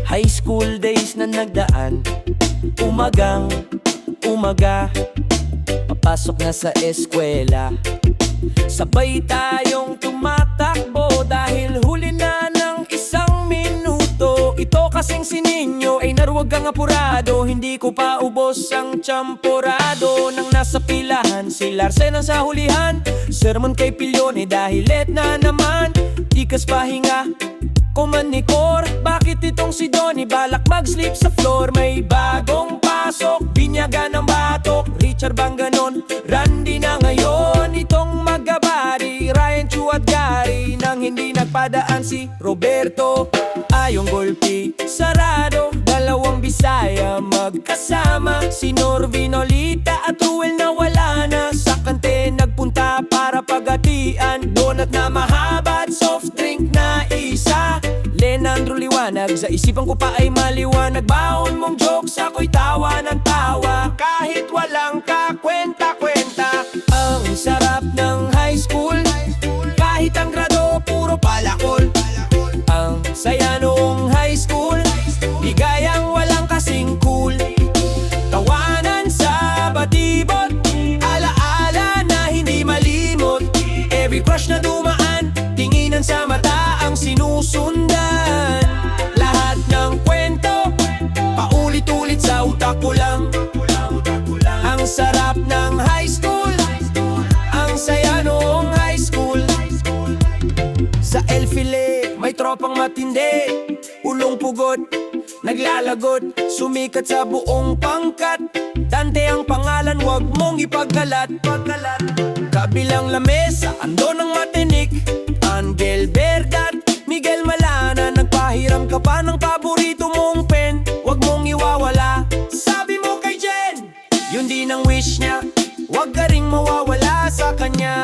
High school days na nagdaan, umagang umaga, papasok na sa eskwela. Sabay tayong tumatakbo dahil huli na ng 1 minuto. Ito kasing si Ninyo ay naruwag ang apurado, hindi ko pa ubos ang tsamporado. Nang nasa pilahan si Larsen ang sa hulihan, sermon kay Pilyone dahil late na naman. Tikas pahinga Komanikor, bakit itong si Donnie balak mag-sleep sa floor? May bagong pasok, binyagan ng batok. Richard bang ganon? Randy na ngayon. Itong magabari, Ryan, Chu at Gary. Nang hindi nagpadaan si Roberto, Ayong golpi, sarado. Dalawang Bisaya magkasama, si Norvin, Olita at Ruel na wala na. Sa kante nagpunta para pagatian, donut na mahaba at soft drink na isa. Lenandro liwanag, sa isipan ko pa ay maliwanag. Baon mong jokes, ako'y tawa ng tawa, kahit walang kakwenta-kwenta. Ang sarap ng high school, kahit ang grado puro palakol. Ang saya noong high school, ligayang walang kasing cool. Tawanan sa batibot, alaala na hindi malimot. Every crush na dumaan, tinginan sa mata ang sinusundan. Lahat ng kwento, paulit-ulit sa utak ko lang. Ang sarap ng high school, ang saya noong high school. Sa El File, may tropang matindi, ulong pugot, naglalagot, sumikat sa buong pangkat. Dante ang pangalan, wag mong ipagkalat. Kabilang lamesa, ando ng matinik, Angel Bergat, Miguel Malana. Nagpahiram ka pa ng paborito mong pen, wag mong iwawala. Sabi mo kay Jen, yun din ang wish niya, wag ka ring mawawala sa kanya.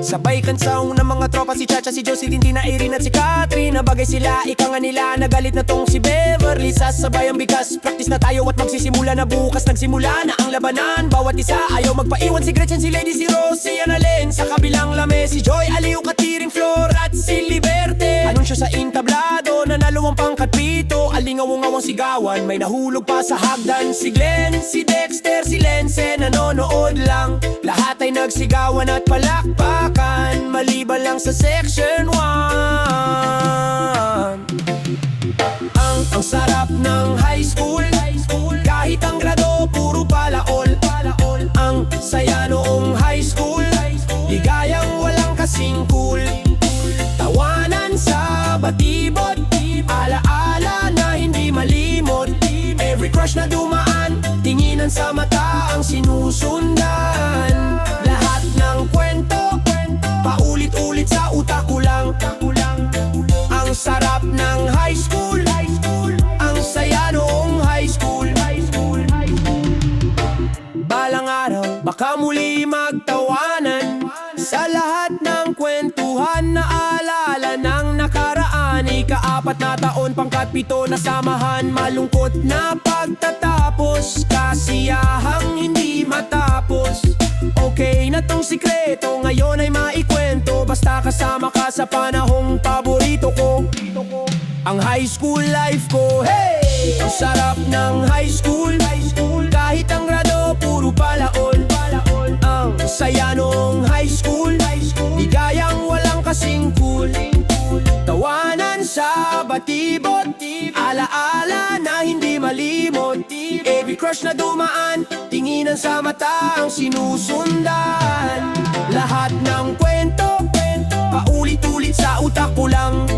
Sabay kansaong ng mga tropa, si Chacha, si Josie, Tintina, Irene at si Katrina. Bagay sila, ika nga nila, nagalit na tong si Beverly. Sasabay ang bigas, practice na tayo at magsisimula na bukas. Nagsimula na ang labanan, bawat isa ayaw magpaiwan. Si Gretchen, si Lady, si Rose, si Annalyn. Sa kabilang lame, si Joy, Aliw, Katiring, Flor at si Liberte. Anunsyo sa intablado, nanalo ang pangkat pito. Alingaw-ngawang sigawan, may nahulog pa sa hagdan. Si Glenn, si Dexter, si Lense, nanonood lang. Lahat ay nagsigawan at palakpakan, maliban lang sa section 1. Ang sarap ng high school, kahit ang grado puro palaol. Ang saya noong high school, ligayang walang kasing cool. Tawanan sa batibot, alaala na hindi malimot. Every crush na dumaan, tinginan sa mata ang sinusundan. Lahat ng kwento, paulit-ulit sa utak ko lang. Ang sarap ng high school, ang saya noong high school. Balang araw, baka muli magtawanan sa lahat ng kwentuhan na alala ng nakaraan. Ika-4 na taon, pangkat 7 na samahan. Malungkot na pagtatapos, kasiyahang hindi matapos. Okay na tong sikreto, ngayon ay maikwento. Basta kasama ka sa panahong paborito ko, ang high school life ko. Hey! Ang sarap ng high school, kahit ang grado puro palaol. Ang saya noong high school, ligayang walang kasing cool. Tawanan sa batibot, alaala na hindi malimot. Every crush na dumaan, tinginan sa mata ang sinusundan. Lahat ng kwento, paulit-ulit sa utak ko lang.